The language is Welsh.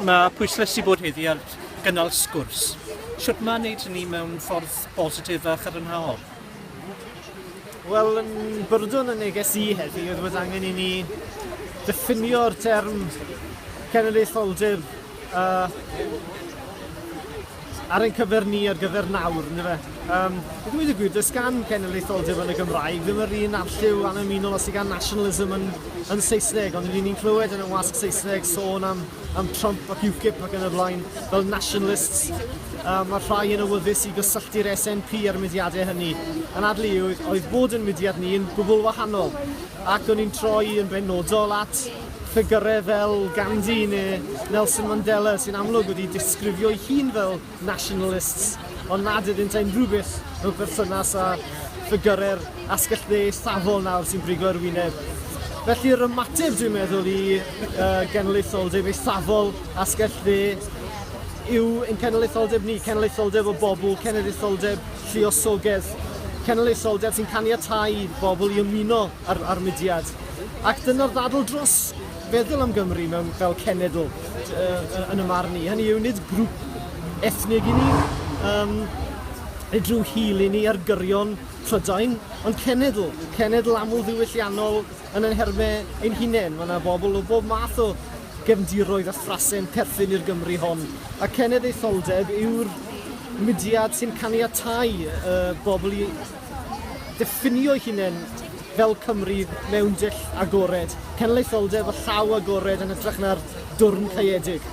Mae pwyslais i bod heddi ar gynnal sgwrs. Sut mae'n neud hynny mewn ffordd positif a chadarnhaol? Wel, yn byrdwn y neges i heddi, oedd bod angen i ni diffinio'r term cenedlaetholdeb ar ein cyfer ni ar gyfer nawr, ynddo fe. I ddweud y gwir, does gan cenedlaetholdeb yn y Gymraeg ddim yr un arlliw annymunol os i gan nationalism yn Saesneg, ond ni'n clywed yn y wasg Saesneg sôn am Trump ac UKIP ac yn y blaen fel nationalists. Mae rhai yn awyddus i gysylltu'r SNP ar mudiadau hynny. Yn adlu oedd bod yn mudiad ni yn gwbl wahanol, ac o'n i'n troi yn benodol at ffigurau fel Gandhi neu Nelson Mandela sy'n amlwg wedi disgrifio ei hun fel nationalists, ond nad ydynt ein rhywbeth mewn berthynas â ffigurau'r asgell dde safol nawr sy'n brigo ar wyneb. Felly'r ymateb dwi'n meddwl i genedlaetholdeb eithafol asgell dde yw ein cenedlaetholdeb ni, cenedlaetholdeb o bobl, cenedlaetholdeb lluosogedd, cenedlaetholdeb sy'n caniatáu bobl i ymuno ar mudiad. Ac dyna'r ddadl dros feddwl am Gymru mewn fel cenedl yn y marn ni. Hynny yw nid grŵp ethnig i ni, nid rhyw hil i ni ar gyrion Prydain, ond cenedl. Cenedl aml ddiwylliannol yn ein hermau ein hunain. Mae yna bobl o bob math o gefndiroedd a thrasau'n perthyn i'r Gymru hon. A cenedlaetholdeb yw'r mudiad sy'n caniatáu bobl i diffinio eu hunain fel Cymru mewn dull agored. Cenedlaetholdeb a llaw agored yn edrych na'r dwrn caeedig.